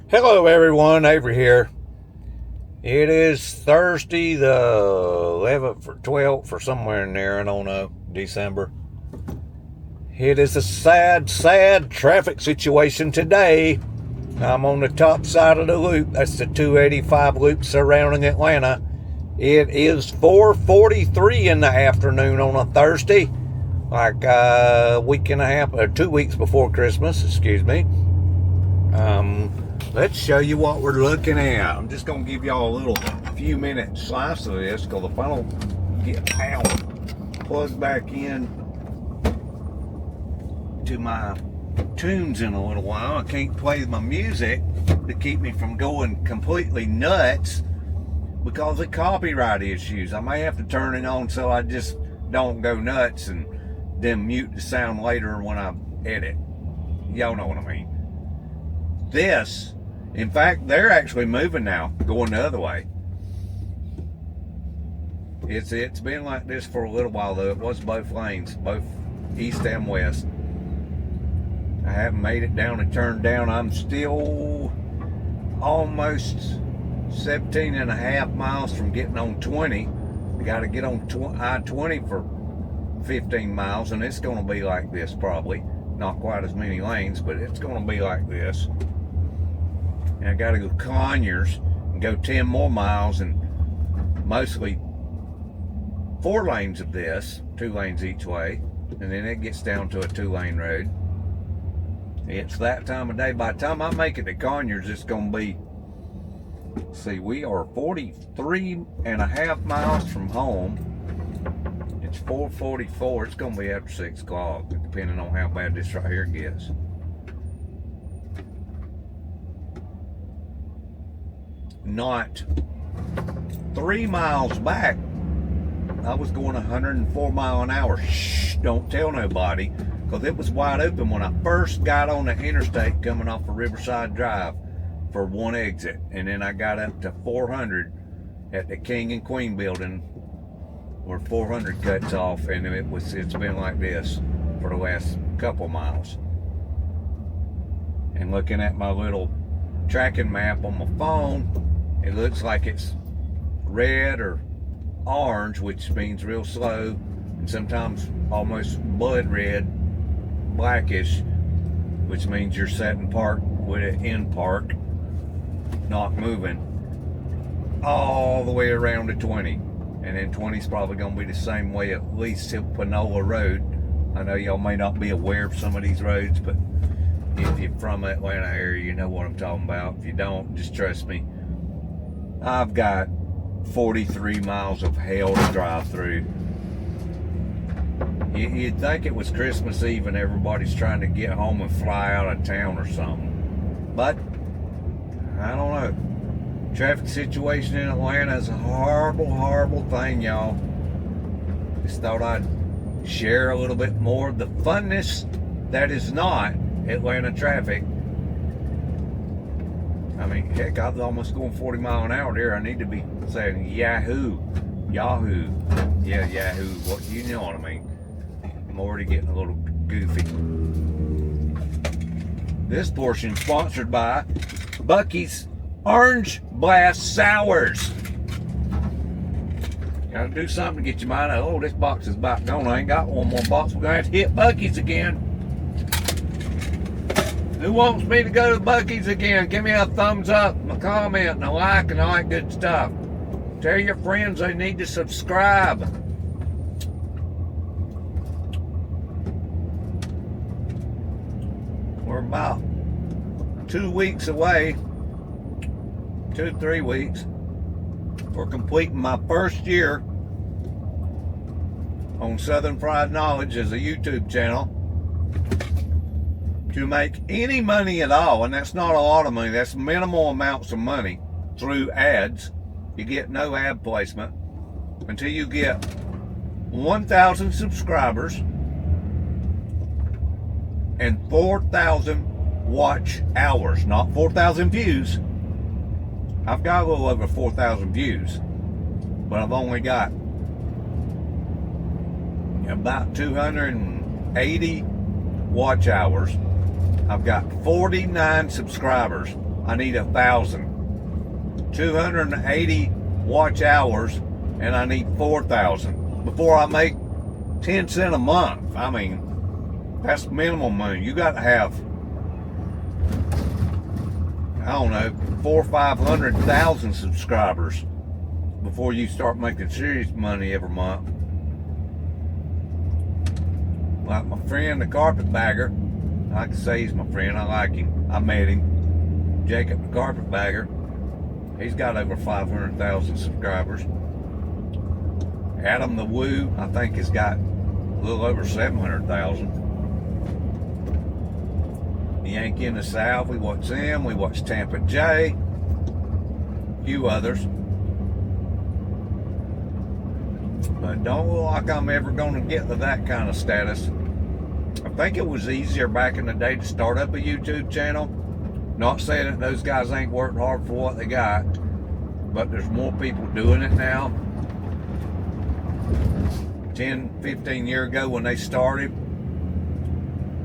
Hello everyone, Avery here. It is Thursday the 11th or 12th or somewhere in there, I don't know, December. It is a sad traffic situation today. I'm on the top side of the loop. That's the 285 loop surrounding Atlanta. It is 4:43 in the afternoon on a Thursday, like a week and a half, or 2 weeks before Christmas, excuse me. Let's show you what we're looking at. I'm just going to give y'all a little few minute slice of this because if I don't get plugged back in to my tunes in a little while, I can't play my music to keep me from going completely nuts because of copyright issues. I may have to turn it on so I just don't go nuts and then mute the sound later when I edit. Y'all know what I mean. This, in fact, they're actually moving now, going the other way. It's been like this for a little while though. It was both lanes, both east and west. I haven't made it down and turned down. I'm still almost 17 and a half miles from getting on 20. I got to get on I-20 for 15 miles, and it's going to be like this probably. Not quite as many lanes, but it's going to be like this. And I got to go Conyers and go 10 more miles, and mostly 4 lanes of this, 2 lanes each way, and then it gets down to a 2-lane road. It's that time of day. By the time I make it to Conyers, it's going to be, see, we are 43 and a half miles from home. It's 4:44. It's going to be after 6 o'clock, depending on how bad this right here gets. Not 3 miles back, I was going 104 mile an hour. Shh, don't tell nobody, because it was wide open when I first got on the interstate coming off of Riverside Drive for one exit, and then I got up to 400 at the King and Queen building where 400 cuts off, and it's been like this for the last couple miles. And looking at my little tracking map on my phone, it looks like it's red or orange, which means real slow, and sometimes almost blood red, blackish, which means you're setting park with it in park, not moving, all the way around to 20. And then 20 is probably going to be the same way at least to Panola Road. I know y'all may not be aware of some of these roads, but if you're from the Atlanta area, you know what I'm talking about. If you don't, just trust me. I've got 43 miles of hell to drive through. You'd think it was Christmas Eve and everybody's trying to get home and fly out of town or something. But, I don't know. Traffic situation in Atlanta is a horrible thing, y'all. Just thought I'd share a little bit more of the funness that is not Atlanta traffic. I mean, heck, I was almost going 40 mile an hour there. I need to be saying Yahoo. Yeah, Yahoo. What, you know what I mean. I'm already getting a little goofy. This portion sponsored by Buc-ee's Orange Blast Sours. Gotta do something to get your mind out. Oh, this box is about gone. I ain't got one more box. We're gonna have to hit Buc-ee's again. Who wants me to go to Buc-ee's again? Give me a thumbs up, a comment, and a like, and all that good stuff. Tell your friends they need to subscribe. We're about 2 weeks away, 2 to 3 weeks, for completing my first year on Southern Fried Knowledge as a YouTube channel. To make any money at all, and that's not a lot of money, that's minimal amounts of money through ads. You get no ad placement until you get 1,000 subscribers and 4,000 watch hours, not 4,000 views. I've got a little over 4,000 views, but I've only got about 280 watch hours. I've got 49 subscribers. I need 1,000. 280 watch hours, and I need 4,000 before I make 10 cents a month. I mean, that's minimum money. You got to have, I don't know, 400,000 or 500,000 subscribers before you start making serious money every month. Like my friend, the carpetbagger, I can say he's my friend. I like him. I met him. Jacob, the carpetbagger. He's got over 500,000 subscribers. Adam the Woo, I think, has got a little over 700,000. The Yankee in the South, we watch them. We watch Tampa J. A few others. But don't look like I'm ever going to get to that kind of status. I think it was easier back in the day to start up a YouTube channel. Not saying that those guys ain't worked hard for what they got, but there's more people doing it now. 10, 15 years ago when they started,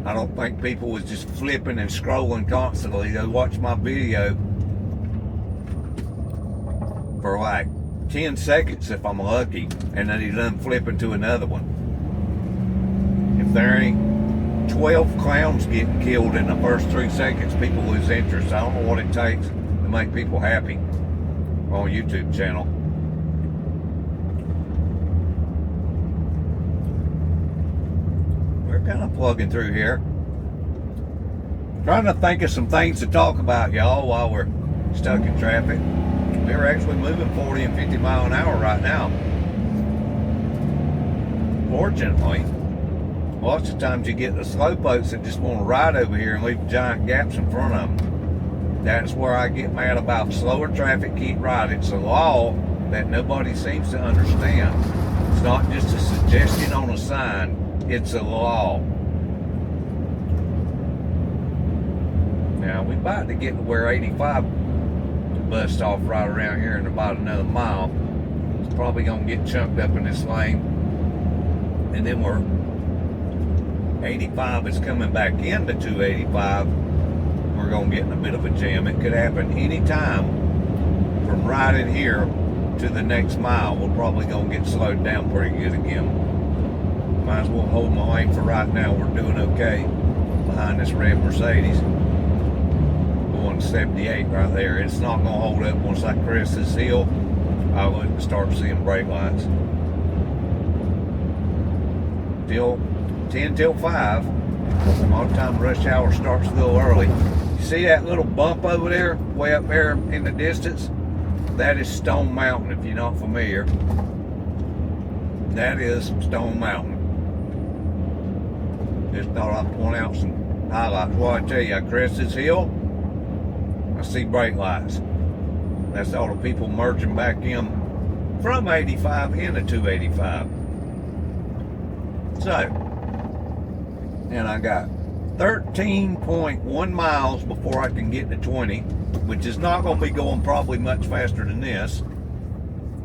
I don't think people was just flipping and scrolling constantly. They watch my video for like 10 seconds if I'm lucky, and then he's done flipping to another one. If there ain't 12 clowns getting killed in the first 3 seconds, people lose interest. I don't know what it takes to make people happy on a YouTube channel. We're kind of plugging through here. Trying to think of some things to talk about, y'all, while we're stuck in traffic. We're actually moving 40 and 50 mile an hour right now. Fortunately, lots of times you get the slow boats that just want to ride over here and leave giant gaps in front of them. That's where I get mad about slower traffic, keep riding. It's a law that nobody seems to understand. It's not just a suggestion on a sign, it's a law. Now, we're about to get to where 85 bust off right around here in about another mile. It's probably going to get chunked up in this lane. And then 85 is coming back into 285. We're going to get in a bit of a jam. It could happen anytime from right in here to the next mile. We're probably going to get slowed down pretty good again. Might as well hold my lane for right now. We're doing okay behind this red Mercedes. Going 78 right there. It's not going to hold up once I crest this hill. I'll look and start seeing brake lights. Till 10 till 5. A lot of time rush hour starts a little early. You see that little bump over there, way up there in the distance? That is Stone Mountain, if you're not familiar. That is Stone Mountain. Just thought I'd point out some highlights. Well, I tell you, I crest this hill, I see brake lights. That's all the people merging back in from 85 into 285. So, and I got 13.1 miles before I can get to 20, which is not going to be going probably much faster than this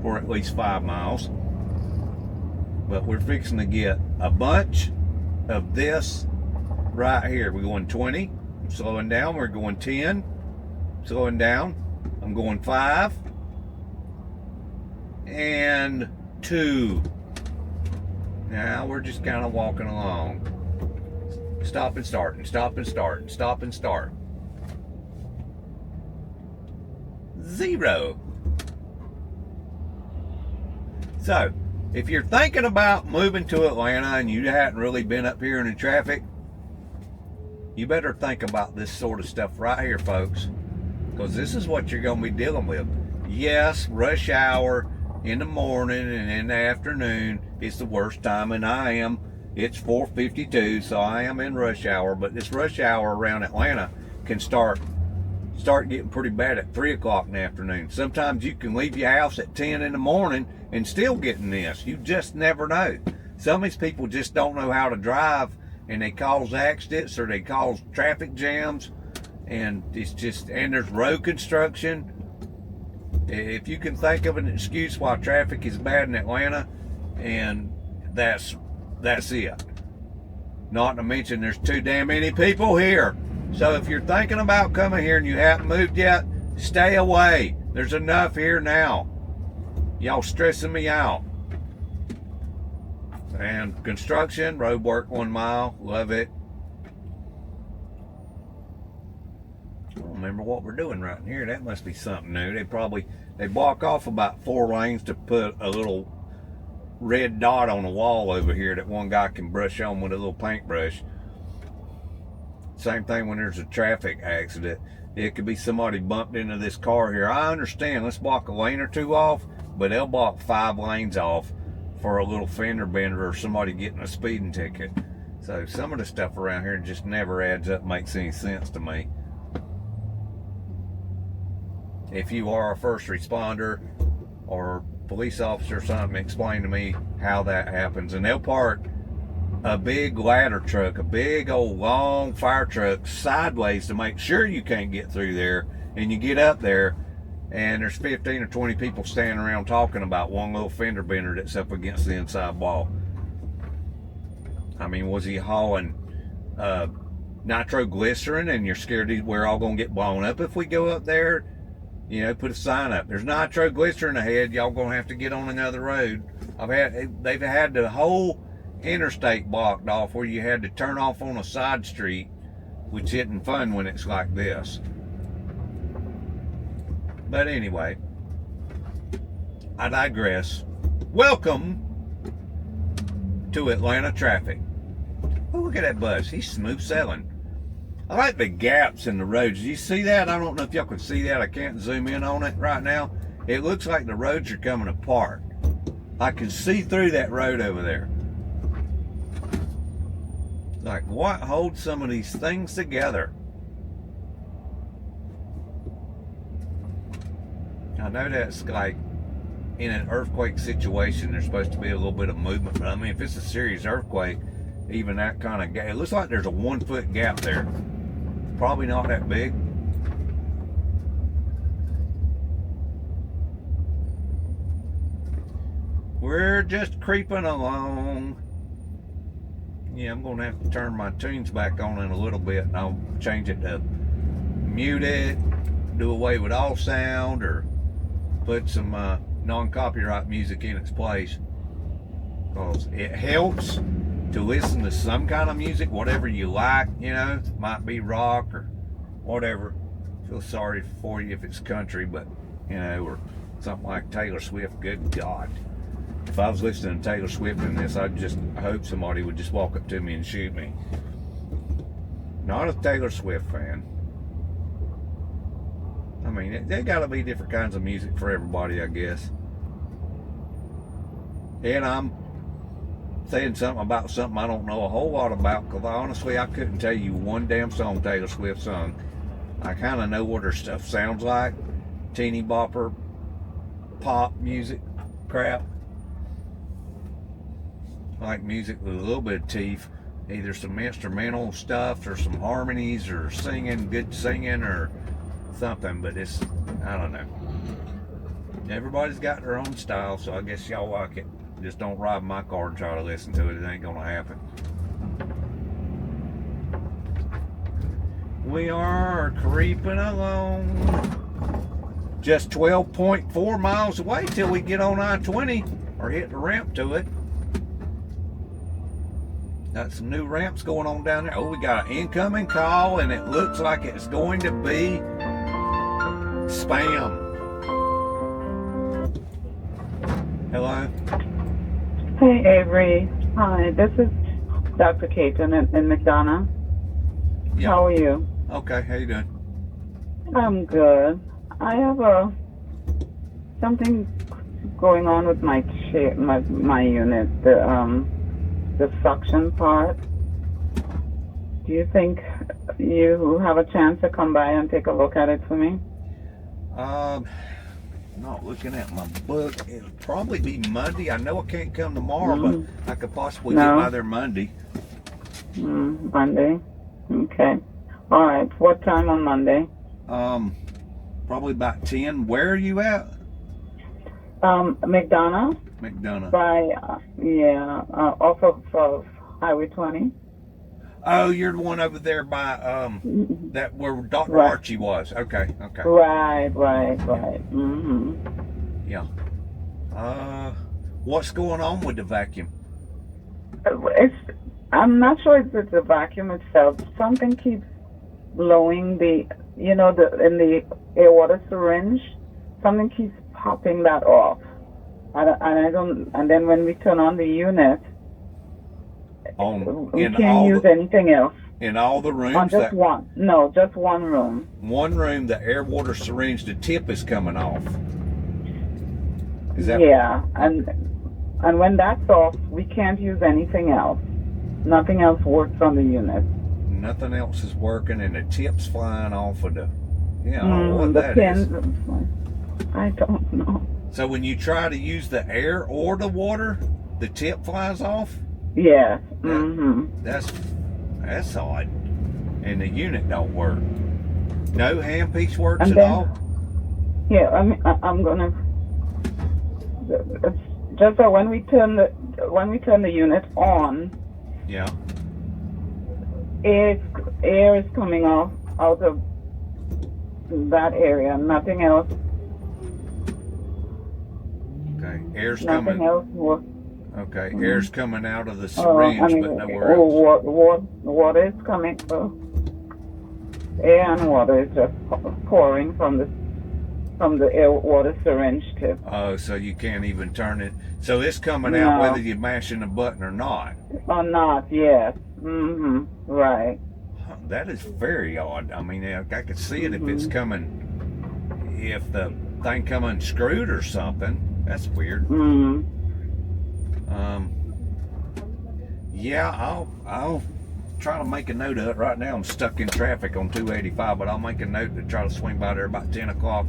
for at least 5 miles. But we're fixing to get a bunch of this right here. We're going 20, I'm slowing down. We're going 10, slowing down. I'm going 5 and 2. Now we're just kind of walking along. Stop and start, and stop and start, and stop and start. 0. So, if you're thinking about moving to Atlanta and you hadn't really been up here in the traffic, you better think about this sort of stuff right here, folks, because this is what you're going to be dealing with. Yes, rush hour in the morning and in the afternoon is the worst time, and it's 4:52, so I am in rush hour, but this rush hour around Atlanta can start getting pretty bad at 3 o'clock in the afternoon. Sometimes you can leave your house at 10 in the morning and still get in this. You just never know. Some of these people just don't know how to drive, and they cause accidents or they cause traffic jams, and there's road construction. If you can think of an excuse why traffic is bad in Atlanta, and that's it. Not to mention there's too damn many people here. So if you're thinking about coming here and you haven't moved yet, stay away. There's enough here now. Y'all stressing me out. And construction, road work 1 mile, love it. I don't remember what we're doing right here. That must be something new. They block off about 4 lanes to put a little red dot on the wall over here that one guy can brush on with a little paintbrush. Same thing when there's a traffic accident. It could be somebody bumped into this car here. I understand, let's block a lane or 2 off, but they'll block 5 lanes off for a little fender bender or somebody getting a speeding ticket. So some of the stuff around here just never adds up, makes any sense to me. If you are a first responder or police officer or something, explain to me how that happens. And they'll park a big ladder truck, a big old long fire truck sideways to make sure you can't get through there. And you get up there and there's 15 or 20 people standing around talking about one little fender bender that's up against the inside wall. I mean, was he hauling nitroglycerin and you're scared we're all gonna get blown up if we go up there? You know, put a sign up. There's nitroglycerin ahead. Y'all gonna have to get on another road. They've had the whole interstate blocked off where you had to turn off on a side street, which isn't fun when it's like this. But anyway, I digress. Welcome to Atlanta traffic. Oh, look at that bus. He's smooth sailing. I like the gaps in the roads. Do you see that? I don't know if y'all can see that. I can't zoom in on it right now. It looks like the roads are coming apart. I can see through that road over there. Like, what holds some of these things together? I know that's like in an earthquake situation, there's supposed to be a little bit of movement, but I mean, if it's a serious earthquake, even that kind of gap, it looks like there's a 1 foot gap there. Probably not that big. We're just creeping along. Yeah, I'm gonna have to turn my tunes back on in a little bit, and I'll change it to mute it, do away with all sound, or put some non-copyright music in its place, because it helps to listen to some kind of music, whatever you like. You know, it might be rock or whatever. Feel sorry for you if it's country, but you know, or something like Taylor Swift. Good God, if I was listening to Taylor Swift in this, I hope somebody would just walk up to me and shoot me. Not a Taylor Swift fan. I mean, there got to be different kinds of music for everybody, I guess. And I'm saying something about something I don't know a whole lot about, because honestly, I couldn't tell you one damn song Taylor Swift sung. I kind of know what her stuff sounds like. Teeny bopper, pop music, crap. I like music with a little bit of teeth. Either some instrumental stuff or some harmonies or singing, good singing or something, but it's, I don't know. Everybody's got their own style, so I guess y'all like it. Just don't ride my car and try to listen to it. It ain't gonna happen. We are creeping along. Just 12.4 miles away till we get on I-20 or hit the ramp to it. Got some new ramps going on down there. Oh, we got an incoming call, and it looks like it's going to be spam. Hello? Hey, Avery. Hi, this is Dr. Caton in McDonough. Yeah. How are you? Okay, how you doing? I'm good. I have something going on with my chair, my unit, the suction part. Do you think you have a chance to come by and take a look at it for me? Not looking at my book. It'll probably be Monday. I know I can't come tomorrow, but I could possibly get by there Monday. Monday? Okay. All right. What time on Monday? Probably about 10. Where are you at? McDonough. McDonough. By, off of Highway 20. Oh, you're the one over there by that where Dr. Right. Archie was. Okay. Right. Yeah. What's going on with the vacuum? I'm not sure if it's the vacuum itself. Something keeps blowing in the air water syringe. Something keeps popping that off. And then when we turn on the unit, we can't use anything else. In all the rooms? On just one. No, just one room. One room, the air water syringe, the tip is coming off. Is that? Yeah, and when that's off, we can't use anything else. Nothing else works on the unit. Nothing else is working, and the tip's flying off of the. Yeah, I don't know what the that pin. is. I don't know. So when you try to use the air or the water, the tip flies off. Yes. That's odd. And the unit don't work. No handpiece works And at then- all. Yeah, I'm gonna. It's just that when we turn the unit on, Yeah. air is coming out of that area. Nothing else. Okay. Air's Nothing coming. else works. Okay. Air's coming out of the syringe, but nowhere else. Water is coming. Air and water is just pouring from the air water syringe tip. Oh, so you can't even turn it. So it's coming out No. whether you're mashing the button or not. Or not? Yes. Right. Huh, that is very odd. I mean, I could see it if it's coming, if the thing come unscrewed or something. That's weird. Yeah, I'll try to make a note of it. Right now I'm stuck in traffic on 285, but I'll make a note to try to swing by there about 10 o'clock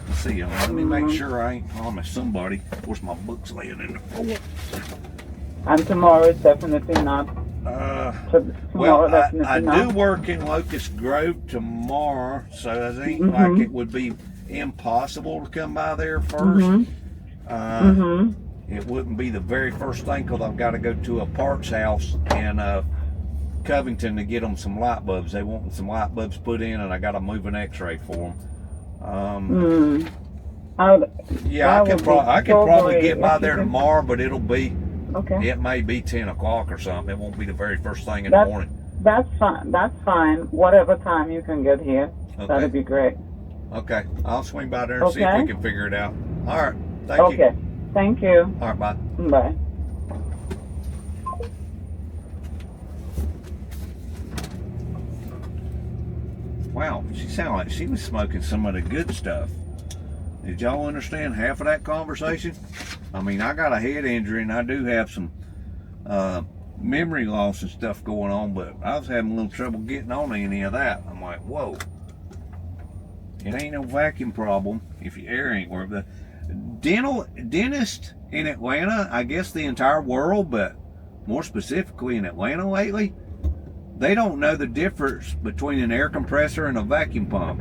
and see them. Let me make sure I ain't promised somebody. Of course, my book's laying in the floor. And tomorrow is definitely not. Well, Definitely I not. do work in Locust Grove tomorrow, so it ain't like it would be impossible to come by there first. It wouldn't be the very first thing because I've got to go to a parts house in Covington to get them some light bulbs. They want some light bulbs put in, and I got to move an X-ray for them. Yeah, I could probably get by there tomorrow, but it'll be. Okay. It may be 10 o'clock or something. It won't be the very first thing in the morning. That's fine. That's fine. Whatever time you can get here, Okay. that'd be great. Okay. I'll swing by there and see if Okay. we can figure it out. All right. Thank you. Okay. Thank you. All right. Bye. Bye. Wow. She sounded like she was smoking some of the good stuff. Did y'all understand half of that conversation? I mean, I got a head injury and I do have some memory loss and stuff going on, but I was having a little trouble getting on any of that. I'm like, whoa. It ain't no vacuum problem if your air ain't working. The dentist in Atlanta, I guess the entire world, but more specifically in Atlanta lately, they don't know the difference between an air compressor and a vacuum pump.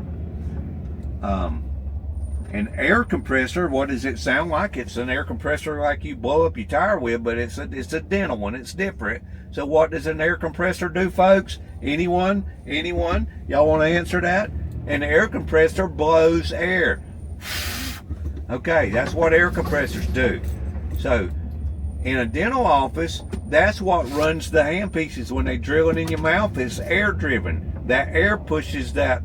An air compressor, what does it sound like? It's an air compressor like you blow up your tire with, but it's a dental one. It's different. So what does an air compressor do, folks? Anyone? Y'all want to answer that? An air compressor blows air. Okay, that's what air compressors do. So in a dental office, that's what runs the handpieces when they drill it in your mouth. It's air driven. That air pushes that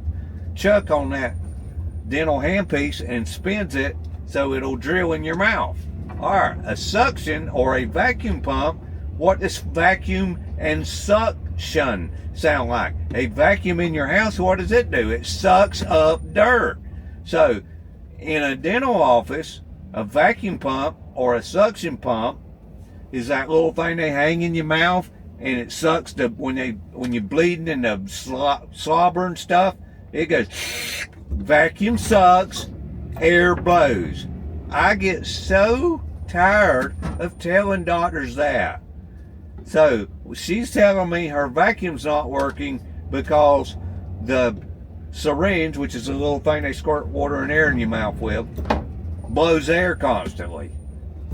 chuck on that dental handpiece and spins it so it'll drill in your mouth. All right, a suction or a vacuum pump, what does vacuum and suction sound like? A vacuum in your house, what does it do? It sucks up dirt. So in a dental office, a vacuum pump or a suction pump is that little thing they hang in your mouth and it sucks when you're bleeding and the slobber and stuff, it goes. Vacuum sucks, air blows. I get so tired of telling doctors that. So she's telling me her vacuum's not working because the syringe, which is a little thing they squirt water and air in your mouth with, blows air constantly.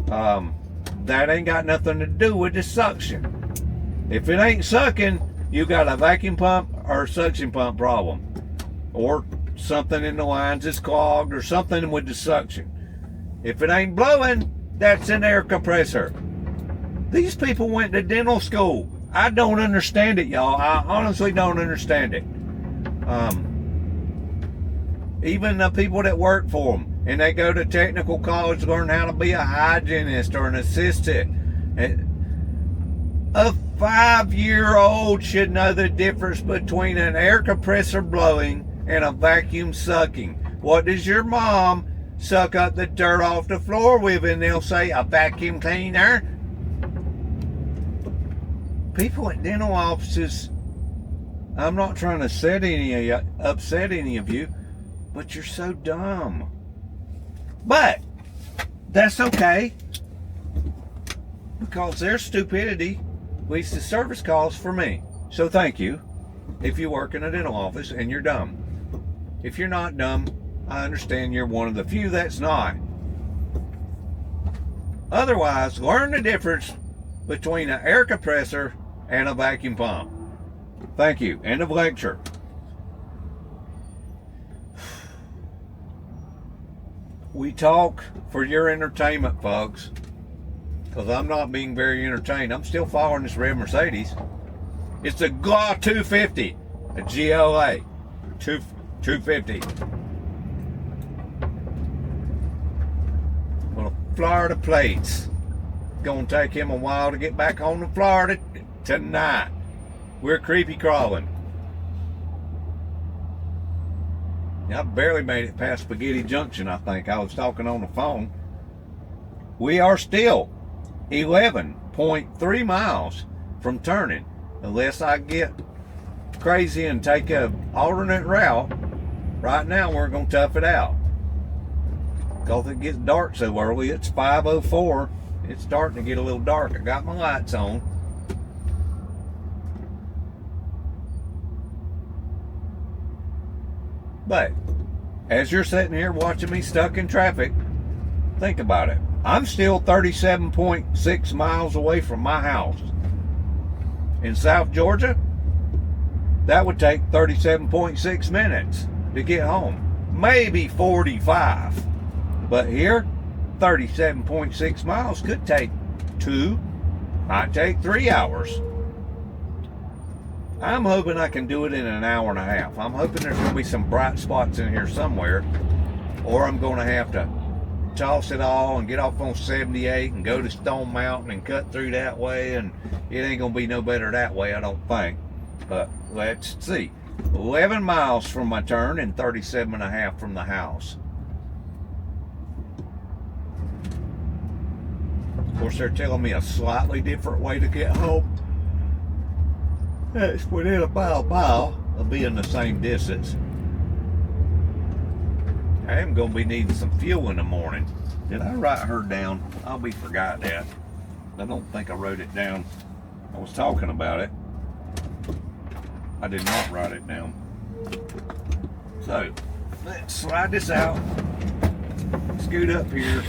That ain't got nothing to do with the suction. If it ain't sucking, you got a vacuum pump or a suction pump problem, or something in the lines is clogged, or something with the suction. If it ain't blowing, that's an air compressor. These people went to dental school. I don't understand it, y'all. I honestly don't understand it. Even the people that work for them, and they go to technical college to learn how to be a hygienist or an assistant. A 5-year-old should know the difference between an air compressor blowing and a vacuum sucking. What does your mom suck up the dirt off the floor with? And they'll say, a vacuum cleaner. People at dental offices, I'm not trying to upset any of you, but you're so dumb. But that's okay, because their stupidity leads to service calls for me. So thank you if you work in a dental office and you're dumb. If you're not dumb, I understand you're one of the few that's not. Otherwise, learn the difference between an air compressor and a vacuum pump. Thank you. End of lecture. We talk for your entertainment, folks, because I'm not being very entertained. I'm still following this red Mercedes. It's a GLA 250, a GLA 250. Well, Florida plates. Gonna take him a while to get back home to Florida tonight. We're creepy crawling. I barely made it past Spaghetti Junction, I think. I was talking on the phone. We are still 11.3 miles from turning. Unless I get crazy and take a alternate route, right now we're going to tough it out. Because it gets dark so early. It's 5:04. It's starting to get a little dark. I got my lights on. But as you're sitting here watching me stuck in traffic, think about it. I'm still 37.6 miles away from my house. In South Georgia, that would take 37.6 minutes to get home. Maybe 45. But here, 37.6 miles could take 2, might take 3 hours. I'm hoping I can do it in an hour and a half. I'm hoping there's going to be some bright spots in here somewhere, or I'm going to have to toss it all and get off on 78 and go to Stone Mountain and cut through that way, and it ain't going to be no better that way, I don't think. But let's see. 11 miles from my turn and 37 and a half from the house. Of course, they're telling me a slightly different way to get home. It's within a mile of being the same distance. I am going to be needing some fuel in the morning. Did I write her down? I'll be forgot that. I don't think I wrote it down. I was talking about it. I did not write it down. So, let's slide this out. Scoot up here.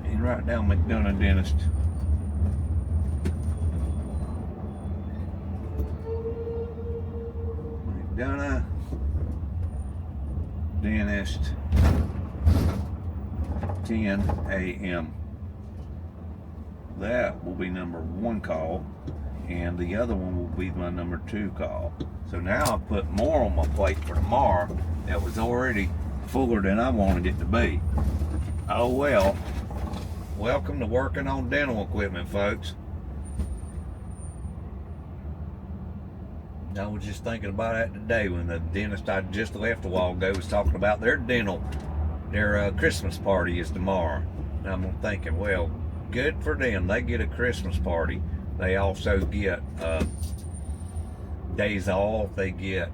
And write down McDonough Dentist. McDonough Dentist, 10 a.m. That will be number 1 call, and the other one will be my number 2 call. So now I'll put more on my plate for tomorrow that was already fuller than I wanted it to be. Oh well. Welcome to working on dental equipment, folks. I was just thinking about that today when the dentist I just left a while ago was talking about their Christmas party is tomorrow. And I'm thinking, well, good for them. They get a Christmas party. They also get days off. They get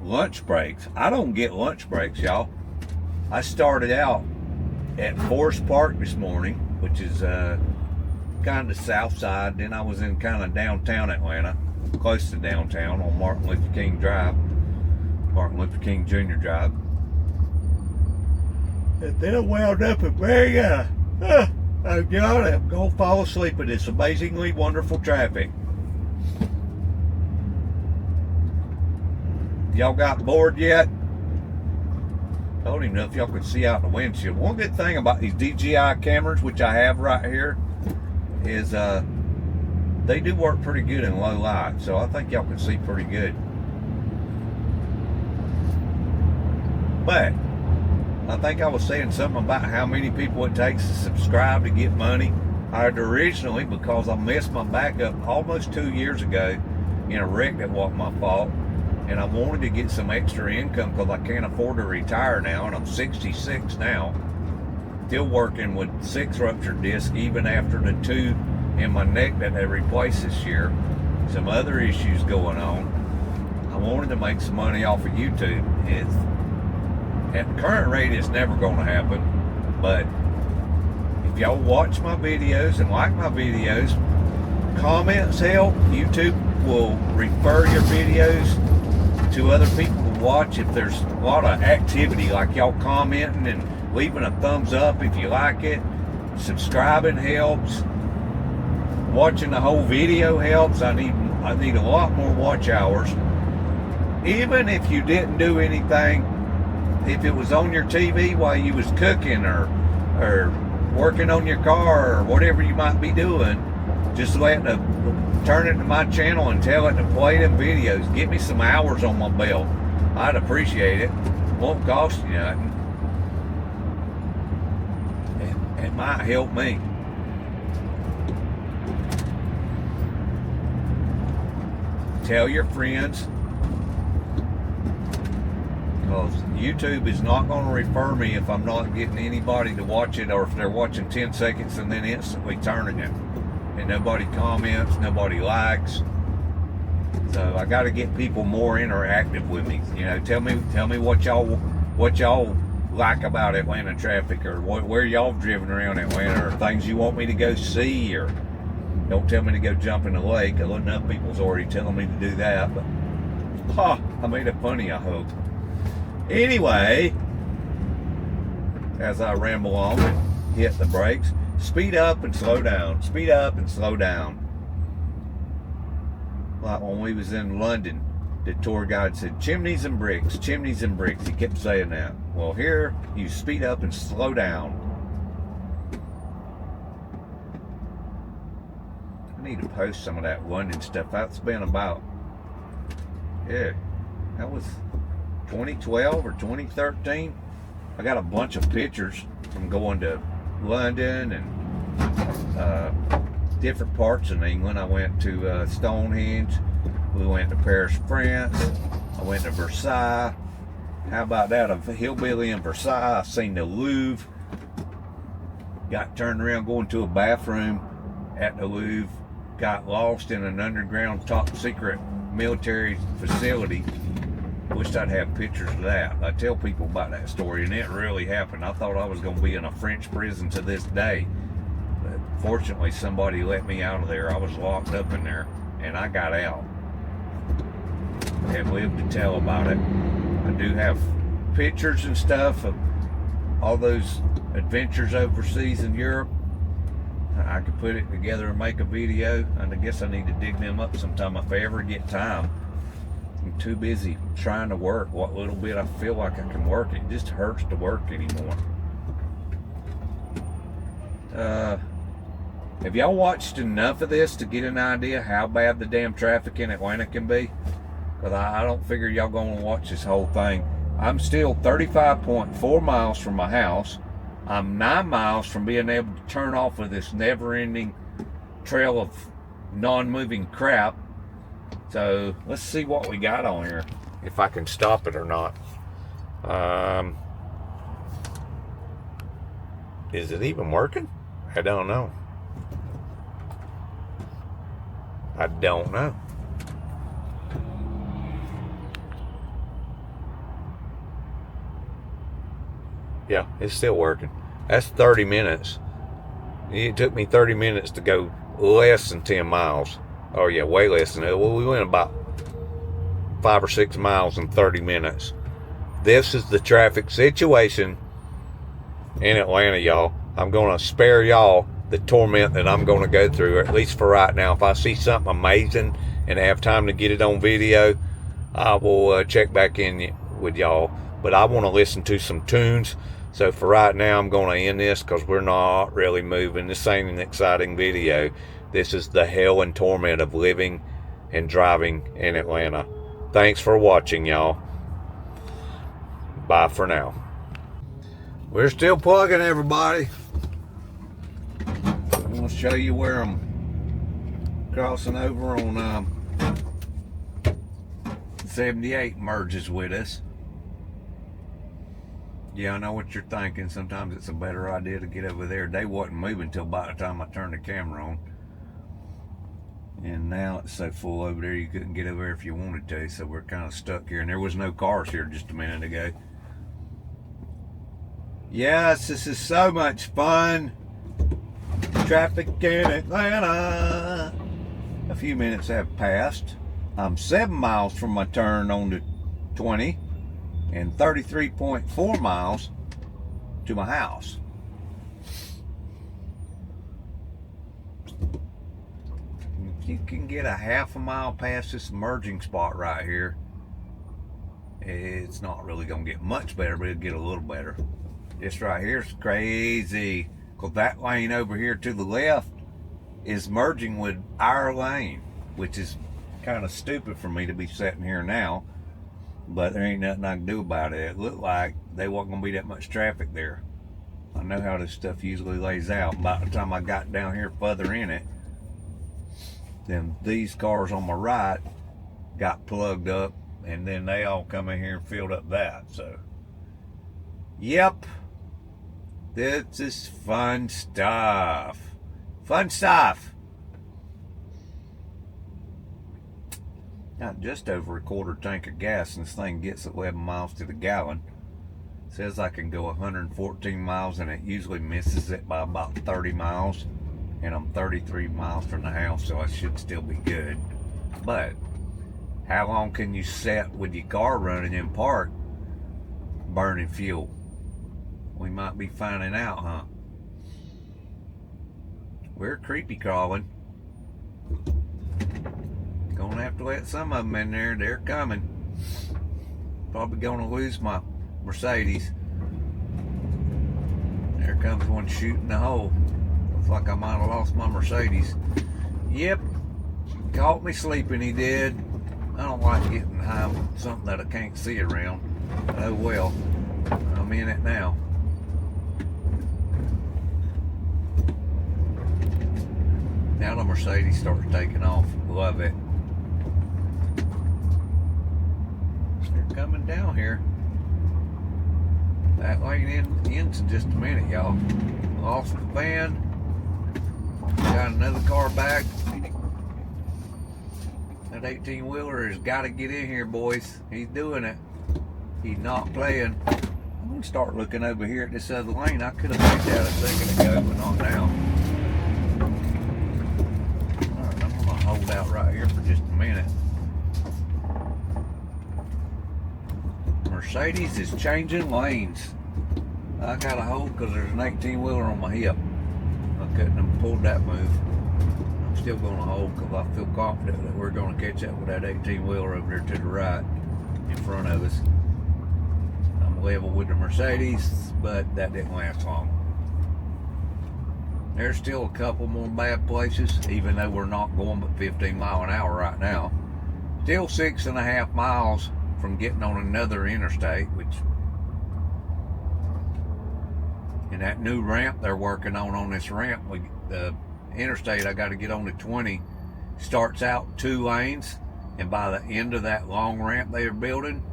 lunch breaks. I don't get lunch breaks, y'all. I started out at Forest Park this morning, which is kind of south side. Then I was in kind of downtown Atlanta, close to downtown on Martin Luther King Drive, Martin Luther King Jr. Drive. And then I wound up at Marietta. I'm going to fall asleep in this amazingly wonderful traffic. Y'all got bored yet? I don't even know if y'all could see out the windshield. One good thing about these DJI cameras, which I have right here, is they do work pretty good in low light. So I think y'all can see pretty good. But I think I was saying something about how many people it takes to subscribe to get money. I had originally, because I messed my back up almost 2 years ago in a wreck that wasn't my fault, and I wanted to get some extra income because I can't afford to retire now, and I'm 66 now, still working with 6 ruptured discs even after the 2 in my neck that they replaced this year. Some other issues going on. I wanted to make some money off of YouTube. At the current rate, it's never going to happen, but if y'all watch my videos and like my videos, comments help. YouTube will refer your videos to other people to watch if there's a lot of activity, like y'all commenting and leaving a thumbs up if you like it. Subscribing helps. Watching the whole video helps. I need a lot more watch hours. Even if you didn't do anything, if it was on your TV while you was cooking or working on your car or whatever you might be doing, just turn it to my channel and tell it to play them videos. Get me some hours on my belt. I'd appreciate it. Won't cost you nothing. It might help me. Tell your friends, because YouTube is not going to refer me if I'm not getting anybody to watch it, or if they're watching 10 seconds and then instantly turning it. And nobody comments, nobody likes. So I got to get people more interactive with me. You know, tell me what y'all like about Atlanta traffic, or where y'all driven around Atlanta, or things you want me to go see, or don't tell me to go jump in the lake. Enough people's already telling me to do that. But I made it funny, I hope. Anyway, as I ramble on and hit the brakes, speed up and slow down. Speed up and slow down. Like when we was in London, the tour guide said, chimneys and bricks, chimneys and bricks. He kept saying that. Well, here, you speed up and slow down. I need to post some of that London stuff. That's been about, that was 2012 or 2013. I got a bunch of pictures from going to London and different parts of England. I went to Stonehenge. We went to Paris, France. I went to Versailles. How about that? A hillbilly in Versailles. I seen the Louvre. Got turned around going to a bathroom at the Louvre. Got lost in an underground top secret military facility. Wished I'd have pictures of that. I tell people about that story, and it really happened. I thought I was going to be in a French prison to this day. But fortunately, somebody let me out of there. I was locked up in there, and I got out. Have lived to tell about it. I do have pictures and stuff of all those adventures overseas in Europe. I could put it together and make a video, and I guess I need to dig them up sometime if I ever get time. I'm too busy trying to work what little bit I feel like I can work. It just hurts to work anymore. Have y'all watched enough of this to get an idea how bad the damn traffic in Atlanta can be? Because I don't figure y'all gonna watch this whole thing. I'm still 35.4 miles from my house. I'm 9 miles from being able to turn off of this never-ending trail of non-moving crap. So let's see what we got on here, if I can stop it or not. Is it even working? I don't know. I don't know. Yeah, it's still working. That's 30 minutes. It took me 30 minutes to go less than 10 miles. Oh yeah, way less than that. Well, we went about 5 or 6 miles in 30 minutes. This is the traffic situation in Atlanta, y'all. I'm going to spare y'all the torment that I'm going to go through, at least for right now. If I see something amazing and have time to get it on video, I will check back in with y'all. But I want to listen to some tunes. So for right now, I'm going to end this because we're not really moving. This ain't an exciting video. This is the hell and torment of living and driving in Atlanta. Thanks for watching, y'all. Bye for now. We're still plugging, everybody. I'm going to show you where I'm crossing over on 78 merges with us. Yeah, I know what you're thinking. Sometimes it's a better idea to get over there. They wasn't moving till about the time I turned the camera on. And now it's so full over there you couldn't get over there if you wanted to. So we're kind of stuck here. And there was no cars here just a minute ago. Yes, this is so much fun. Traffic in Atlanta. A few minutes have passed. I'm 7 miles from my turn on to 20 and 33.4 miles to my house. If you can get a half a mile past this merging spot right here, it's not really gonna get much better, but it'll get a little better. This right here is crazy, because that lane over here to the left is merging with our lane, which is kind of stupid for me to be sitting here now, but there ain't nothing I can do about it. It looked like there wasn't gonna be that much traffic there. I know how this stuff usually lays out. By the time I got down here further in it, then these cars on my right got plugged up, and then they all come in here and filled up that. So yep, this is fun stuff. Fun stuff. Got just over a quarter tank of gas, and this thing gets 11 miles to the gallon. Says I can go 114 miles, and it usually misses it by about 30 miles. And I'm 33 miles from the house, so I should still be good. But how long can you sit with your car running in park burning fuel? We might be finding out, huh? We're creepy crawling. Gonna have to let some of them in there. They're coming. Probably gonna lose my Mercedes. There comes one shooting the hole. Looks like I might have lost my Mercedes. Yep, caught me sleeping, he did. I don't like getting high with something that I can't see around. Oh well, I'm in it now. Now the Mercedes starts taking off. Love it. They're coming down here. That lane ends in just a minute, y'all. Lost the van. Got another car back. That 18-wheeler has got to get in here, boys. He's doing it. He's not playing. I'm going to start looking over here at this other lane. I could have made that a second ago, but not now. Alright, I'm going to hold out right here for just a minute. Mercedes is changing lanes. I got to hold because there's an 18-wheeler on my hip. I couldn't have pulled that move. I'm still going to hold because I feel confident that we're going to catch up with that 18-wheeler over there to the right in front of us. I'm level with the Mercedes, but that didn't last long. There's still a couple more bad places, even though we're not going but 15 miles an hour right now. Still 6.5 miles from getting on another interstate, which, and that new ramp they're working on this ramp, the interstate I got to get on to 20 starts out 2 lanes, and by the end of that long ramp they are building,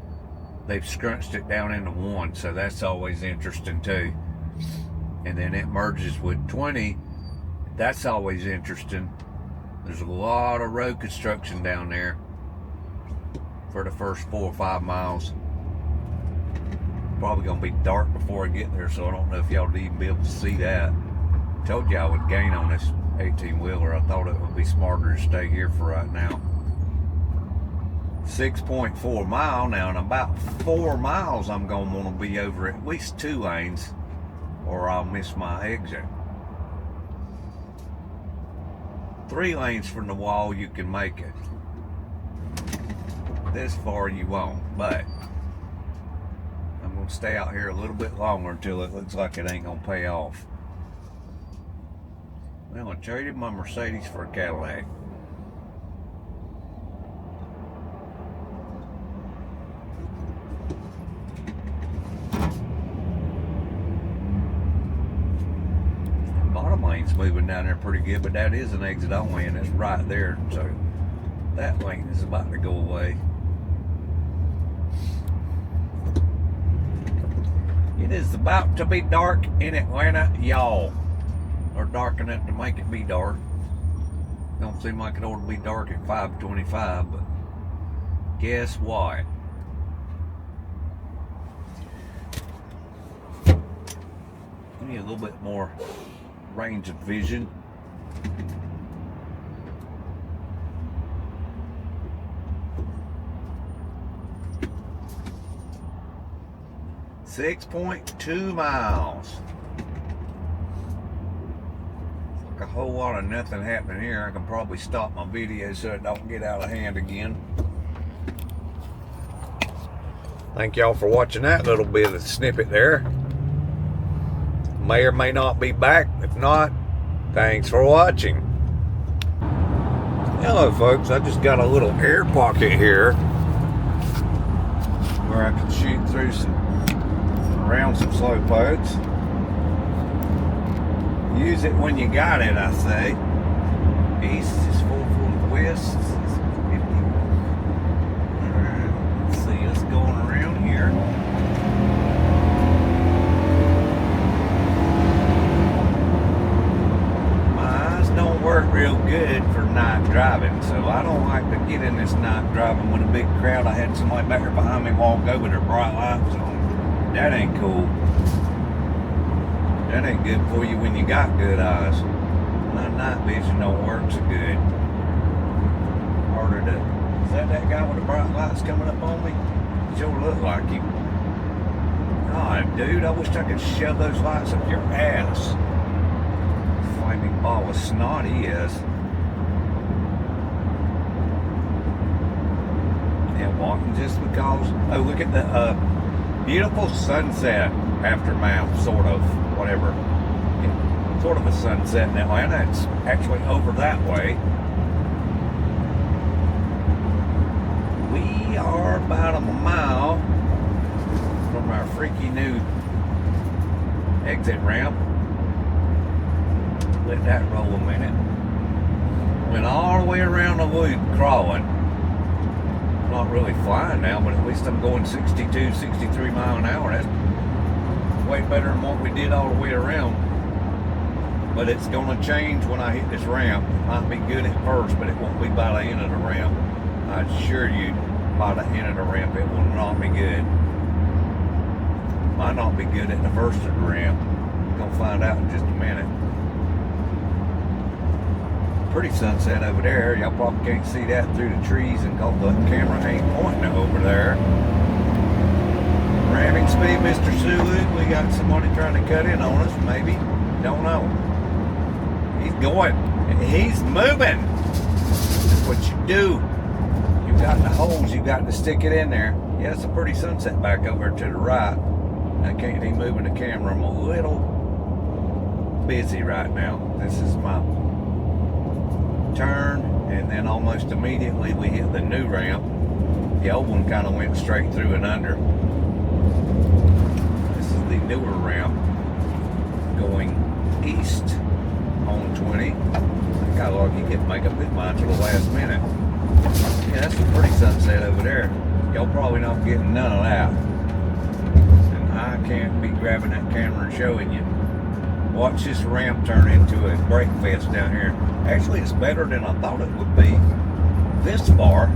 they've scrunched it down into 1, so that's always interesting too. And then it merges with 20. That's always interesting. There's a lot of road construction down there for the first 4 or 5 miles. Probably gonna be dark before I get there, so I don't know if y'all would even be able to see that. Told you I would gain on this 18-wheeler. I thought it would be smarter to stay here for right now. 6.4 mile now. In about 4 miles I'm gonna want to be over at least 2 lanes, or I'll miss my exit. 3 lanes from the wall you can make it. this far, you won't. But I'm gonna stay out here a little bit longer until it looks like it ain't gonna pay off. Well, I traded my Mercedes for a Cadillac. Bottom lane's moving down there pretty good, but that is an exit only, and it's right there, so that lane is about to go away. It is about to be dark in Atlanta, y'all. Or dark enough to make it be dark. Don't seem like it ought to be dark at 5:25, but guess what? We need a little bit more range of vision. .2 miles. Like a whole lot of nothing happening here. I can probably stop my video so it don't get out of hand again. Thank y'all for watching that little bit of snippet there. May or may not be back. If not, thanks for watching. Hello folks, I just got a little air pocket here where I can shoot through around some slow posts. Use it when you got it, I say. East is 440, west is 50. Alright, let's see us going around here. My eyes don't work real good for night driving, so I don't like to get in this night driving with a big crowd. I had somebody back there behind me walk over with their bright lights on. That ain't cool. That ain't good for you when you got good eyes. My night vision don't work so good. Harder to... Is that guy with the bright lights coming up on me? Sure look like him. God, dude, I wish I could shove those lights up your ass. Flaming ball of snot he is. Yeah, walking just because... Oh, look at the beautiful sunset aftermath, sort of. Whatever. Yeah, sort of a sunset in Atlanta. It's actually over that way. We are about a mile from our freaky new exit ramp. Let that roll a minute. Went all the way around the loop crawling. Not really flying now, but at least I'm going 62, 63 mile an hour. That's way better than what we did all the way around. But it's going to change when I hit this ramp. It might be good at first, but it won't be by the end of the ramp. I assure you, by the end of the ramp, it will not be good. Might not be good at the first of the ramp. We're going to find out in just a minute. Pretty sunset over there. Y'all probably can't see that through the trees and the camera ain't pointing over there. Ramming speed, Mr. Sulu. We got somebody trying to cut in on us, maybe. Don't know. He's going. He's moving. That's what you do. You got the holes, you got to stick it in there. Yeah, it's a pretty sunset back over to the right. I can't be moving the camera. I'm a little busy right now. This is my turn, and then almost immediately we hit the new ramp. The old one kind of went straight through and under. This is the newer ramp going east on 20. I got lucky didn't make up his mind till the last minute. Yeah, that's a pretty sunset over there. Y'all probably not getting none of that. And I can't be grabbing that camera and showing you. Watch this ramp turn into a brake fest down here. Actually, it's better than I thought it would be. This far,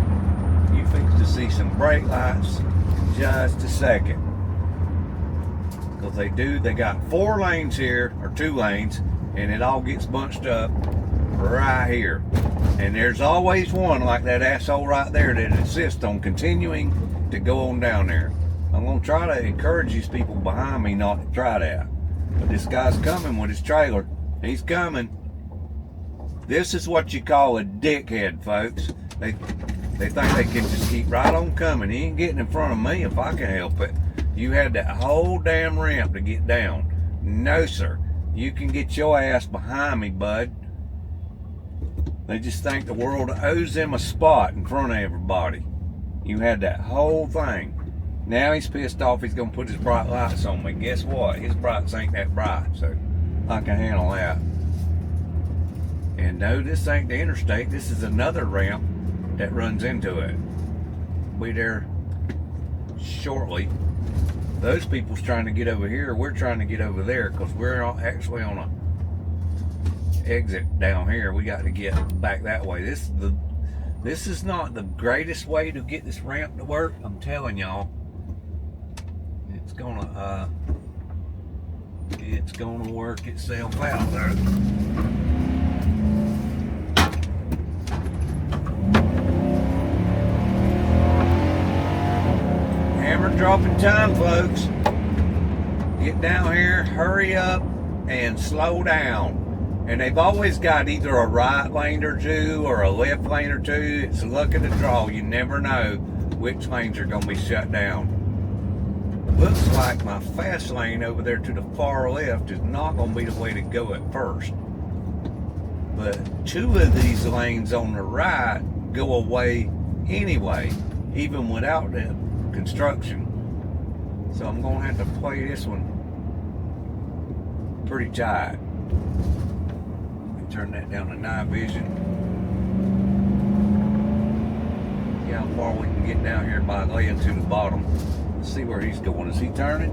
you fix to see some brake lights in just a second. Because they got 4 lanes here, or 2 lanes, and it all gets bunched up right here. And there's always one like that asshole right there that insists on continuing to go on down there. I'm going to try to encourage these people behind me not to try that. But this guy's coming with his trailer. He's coming. This is what you call a dickhead, folks. They think they can just keep right on coming. He ain't getting in front of me if I can help it. You had that whole damn ramp to get down. No, sir. You can get your ass behind me, bud. They just think the world owes them a spot in front of everybody. You had that whole thing. Now he's pissed off. He's going to put his bright lights on me. Guess what? His brights ain't that bright, so I can handle that. And no, this ain't the interstate. This is another ramp that runs into it. Be there shortly. Those people's trying to get over here. We're trying to get over there because we're actually on a exit down here. We got to get back that way. This is not the greatest way to get this ramp to work. I'm telling y'all. It's gonna work itself out though. Hammer dropping time, folks. Get down here, hurry up, and slow down. And they've always got either a right lane or two or a left lane or two. It's a luck of the draw. You never know which lanes are going to be shut down. Looks like my fast lane over there to the far left is not going to be the way to go at first. But two of these lanes on the right go away anyway, even without the construction. So I'm going to have to play this one pretty tight. Turn that down to night vision. See how far we can get down here by laying to the bottom. Let's see where he's going. Is he turning?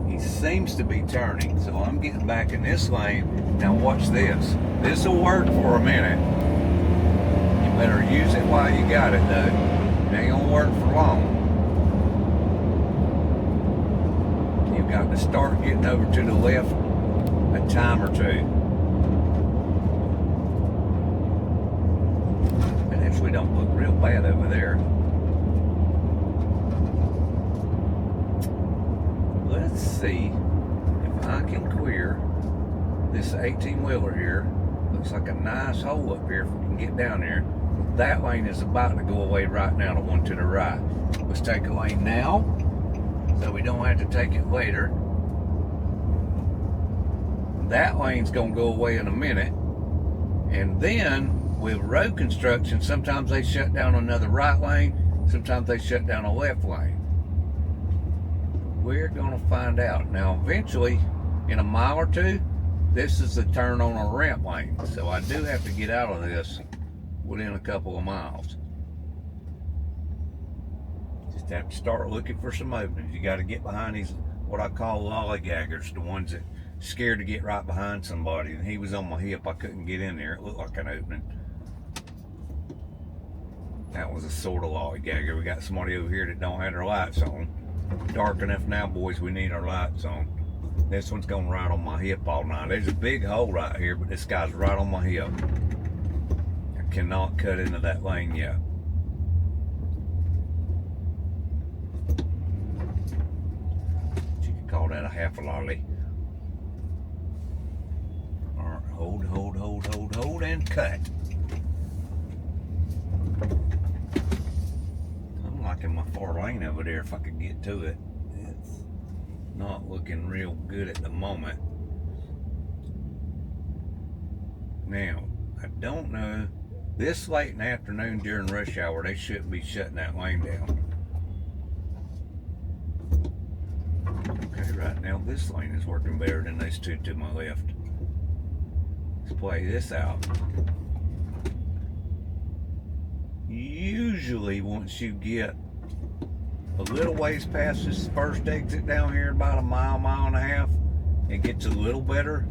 He seems to be turning. So I'm getting back in this lane. Now watch this. This will work for a minute. You better use it while you got it though. It ain't gonna work for long. You've got to start getting over to the left a time or two. We don't look real bad over there. Let's see if I can clear this 18-wheeler here. Looks like a nice hole up here if we can get down there. That lane is about to go away right now, the one to the right. Let's take a lane now so we don't have to take it later. That lane's gonna go away in a minute. And then with road construction, sometimes they shut down another right lane, sometimes they shut down a left lane. We're gonna find out. Now eventually, in a mile or two, this is the turn on a ramp lane. So I do have to get out of this within a couple of miles. Just have to start looking for some openings. You gotta get behind these, what I call lollygaggers, the ones that scared to get right behind somebody. And he was on my hip, I couldn't get in there. It looked like an opening. That was a sort of lollygagger. We got somebody over here that don't have their lights on. Dark enough now, boys, we need our lights on. This one's going right on my hip all night. There's a big hole right here, but this guy's right on my hip. I cannot cut into that lane yet. You could call that a half a lolly. All right, hold, and cut. I'm liking my far lane over there if I could get to it. It's not looking real good at the moment. Now, I don't know. This late in the afternoon during rush hour, they shouldn't be shutting that lane down. Okay, right now this lane is working better than those two to my left. Let's play this out. Usually once you get a little ways past this first exit down here, about a mile and a half, it gets a little better.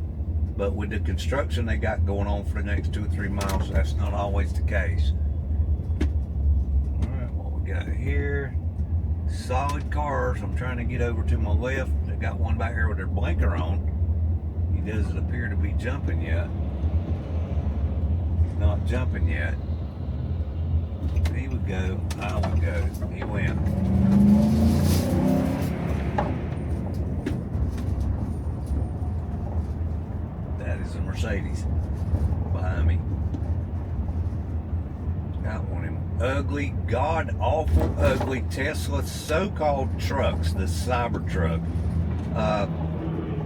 But with the construction they got going on for the next 2 or 3 miles, that's not always the case. All right, what we got here? Solid cars. I'm trying to get over to my left. They got one back here with their blinker on. He doesn't appear to be jumping yet. He's not jumping yet. He would go, I would go. He went. That is a Mercedes behind me. Got one them ugly, god-awful, ugly Tesla so-called trucks, the Cybertruck.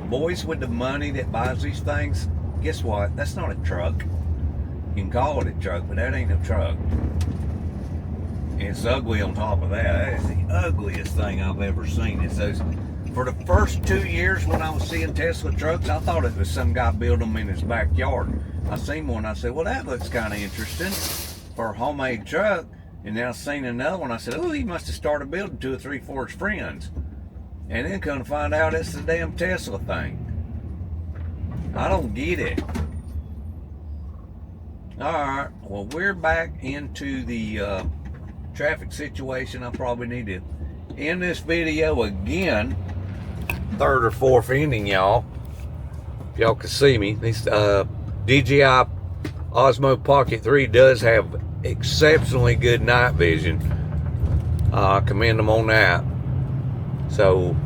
Boys with the money that buys these things, guess what? That's not a truck. You can call it a truck, but that ain't a truck. And it's ugly on top of that. That is the ugliest thing I've ever seen. It's those, for the first 2 years when I was seeing Tesla trucks, I thought it was some guy building them in his backyard. I seen one, I said, well, that looks kind of interesting for a homemade truck. And then I seen another one, I said, oh, he must have started building 2 or 3 for his friends. And then come to find out it's the damn Tesla thing. I don't get it. Alright, well, we're back into the traffic situation. I probably need to end this video again. 3rd or 4th ending, y'all. If y'all can see me. This DJI Osmo Pocket 3 does have exceptionally good night vision. I commend them on that. So,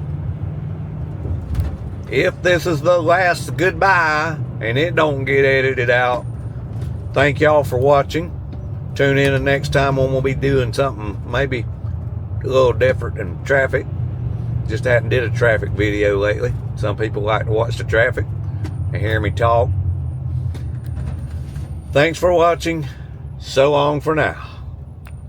if this is the last goodbye and it don't get edited out, thank y'all for watching. Tune in the next time when we'll be doing something maybe a little different than traffic. Just hadn't did a traffic video lately. Some people like to watch the traffic and hear me talk. Thanks for watching. So long for now.